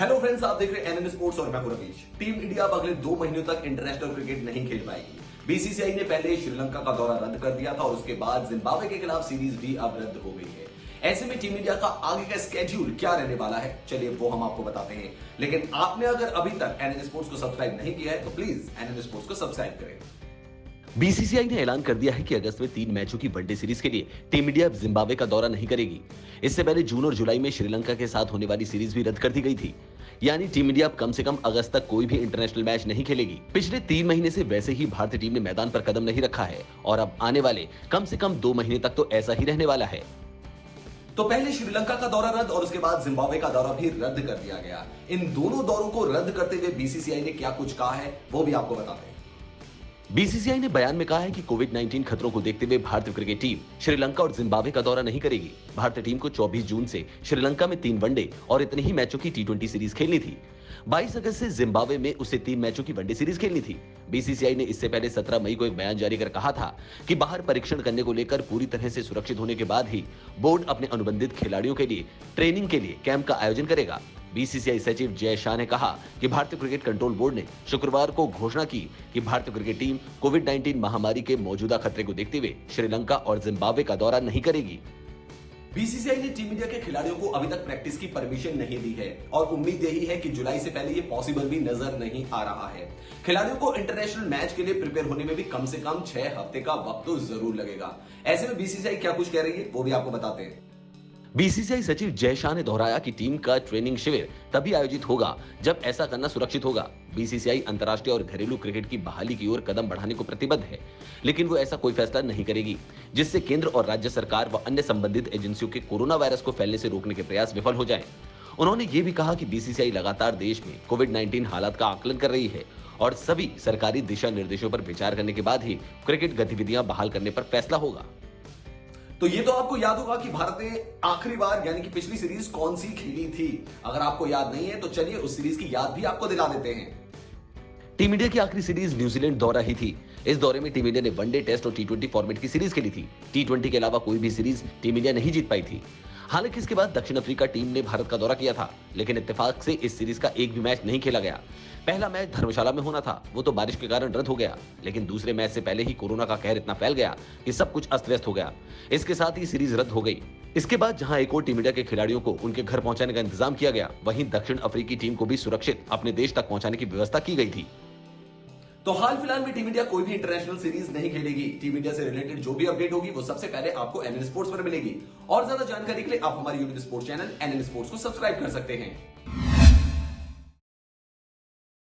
Hello friends, आप देख रहे हैं एनएन स्पोर्ट्स और मैं हूं रवीश। टीम इंडिया अब अगले 2 महीनों तक इंटरनेशनल क्रिकेट नहीं खेल पाएगी। बीसीसीआई ने पहले श्रीलंका का दौरा रद्द कर दिया था और उसके बाद जिम्बाब्वे के खिलाफ सीरीज भी अब रद्द हो गई है। ऐसे में टीम इंडिया का आगे का स्केड्यूल क्या रहने वाला है, चलिए वो हम आपको बताते हैं। लेकिन आपने अगर अभी तक एनएन स्पोर्ट्स को सब्सक्राइब नहीं किया है तो प्लीज एनएन स्पोर्ट्स को सब्सक्राइब करें। बीसीसीआई ने ऐलान कर दिया है कि अगस्त में 3 मैचों की वनडे सीरीज के लिए टीम इंडिया अब जिम्बाब्वे का दौरा नहीं करेगी। इससे पहले जून और जुलाई में श्रीलंका के साथ होने वाली सीरीज भी रद्द कर दी गई थी। यानी टीम इंडिया अब कम से कम अगस्त तक कोई भी इंटरनेशनल मैच नहीं खेलेगी। पिछले 3 महीने से वैसे ही भारतीय टीम ने मैदान पर कदम नहीं रखा है और अब आने वाले कम से कम 2 महीने तक तो ऐसा ही रहने वाला है। तो पहले श्रीलंका का दौरा रद्द और उसके बाद जिम्बाब्वे का दौरा भी रद्द कर दिया गया। इन दोनों दौरों को रद्द करते हुए बीसीसीआई ने क्या कुछ कहा है वो भी आपको बताते हैं। बीसीसीआई ने बयान में कहा है कि कोविड-19 खतरों को देखते हुए भारतीय क्रिकेट टीम श्रीलंका और जिम्बाब्वे का दौरा नहीं करेगी। भारतीय टीम को 24 जून से श्रीलंका में 3 वनडे और इतने ही मैचों की T20 सीरीज खेलनी थी। 22 अगस्त से जिम्बाब्वे में उसे 3 मैचों की वनडे सीरीज खेलनी थी। बीसीसीआई ने इससे पहले 17 मई को एक बयान जारी कर कहा था कि बाहर परीक्षण करने को लेकर पूरी तरह से सुरक्षित होने के बाद ही बोर्ड अपने अनुबंधित खिलाड़ियों के लिए ट्रेनिंग के लिए कैंप का आयोजन करेगा। बीसीसीआई सचिव जय शाह ने कहा कि भारतीय क्रिकेट कंट्रोल बोर्ड ने शुक्रवार को घोषणा की कि भारतीय क्रिकेट टीम कोविड-19 महामारी के मौजूदा खतरे को देखते हुए श्रीलंका और जिम्बाब्वे का दौरा नहीं करेगी। बीसीसीआई ने टीम इंडिया के खिलाड़ियों को अभी तक प्रैक्टिस की परमिशन नहीं दी है और उम्मीद यही है कि जुलाई से पहले ये पॉसिबल भी नजर नहीं आ रहा है। खिलाड़ियों को इंटरनेशनल मैच के लिए प्रिपेयर होने में भी कम से कम 6 हफ्ते का वक्त तो जरूर लगेगा। ऐसे में बीसीसीआई क्या कुछ कह रही है वो भी आपको बताते हैं। बीसीसीआई सचिव जय शाह ने दोहराया कि टीम का ट्रेनिंग शिविर तभी आयोजित होगा जब ऐसा करना सुरक्षित होगा। बीसीसीआई अंतर्राष्ट्रीय और घरेलू क्रिकेट की बहाली की ओर कदम बढ़ाने को प्रतिबद्ध है, लेकिन वो ऐसा कोई फैसला नहीं करेगी जिससे केंद्र और राज्य सरकार व अन्य संबंधित एजेंसियों के कोरोना वायरस को फैलने से रोकने के प्रयास विफल हो जाएं। उन्होंने ये भी कहा कि बीसीसीआई लगातार देश में कोविड-19 हालात का आकलन कर रही है और सभी सरकारी दिशा निर्देशों पर विचार करने के बाद ही क्रिकेट गतिविधियां बहाल करने पर फैसला होगा। तो ये तो आपको याद होगा कि भारत ने आखिरी बार यानी कि पिछली सीरीज कौन सी खेली थी। अगर आपको याद नहीं है तो चलिए उस सीरीज की याद भी आपको दिला देते हैं। टीम इंडिया की आखिरी सीरीज न्यूजीलैंड दौरा ही थी। इस दौरे में टीम इंडिया ने वनडे, टेस्ट और T20 फॉर्मेट की सीरीज खेली थी। T20 के अलावा कोई भी सीरीज टीम इंडिया नहीं जीत पाई थी। हालांकि इसके बाद दक्षिण अफ्रीका टीम ने भारत का दौरा किया था, लेकिन इत्तेफाक से इस सीरीज का एक भी मैच नहीं खेला गया। पहला मैच धर्मशाला में होना था, वो तो बारिश के कारण रद्द हो गया, लेकिन दूसरे मैच से पहले ही कोरोना का कहर इतना फैल गया कि सब कुछ अस्त व्यस्त हो गया। इसके साथ ही सीरीज रद्द हो गई। इसके बाद जहां एक और टीम इंडिया के खिलाड़ियों को उनके घर पहुंचाने का इंतजाम किया गया, वहीं दक्षिण अफ्रीकी टीम को भी सुरक्षित अपने देश तक पहुंचाने की व्यवस्था की गई थी। तो हाल फिलहाल में टीम इंडिया कोई भी इंटरनेशनल सीरीज नहीं खेलेगी। टीम इंडिया से रिलेटेड जो भी अपडेट होगी वो सबसे पहले आपको एनएन स्पोर्ट्स पर मिलेगी। और ज्यादा जानकारी के लिए आप हमारे YouTube sports channel NN sports को सब्सक्राइब कर सकते हैं।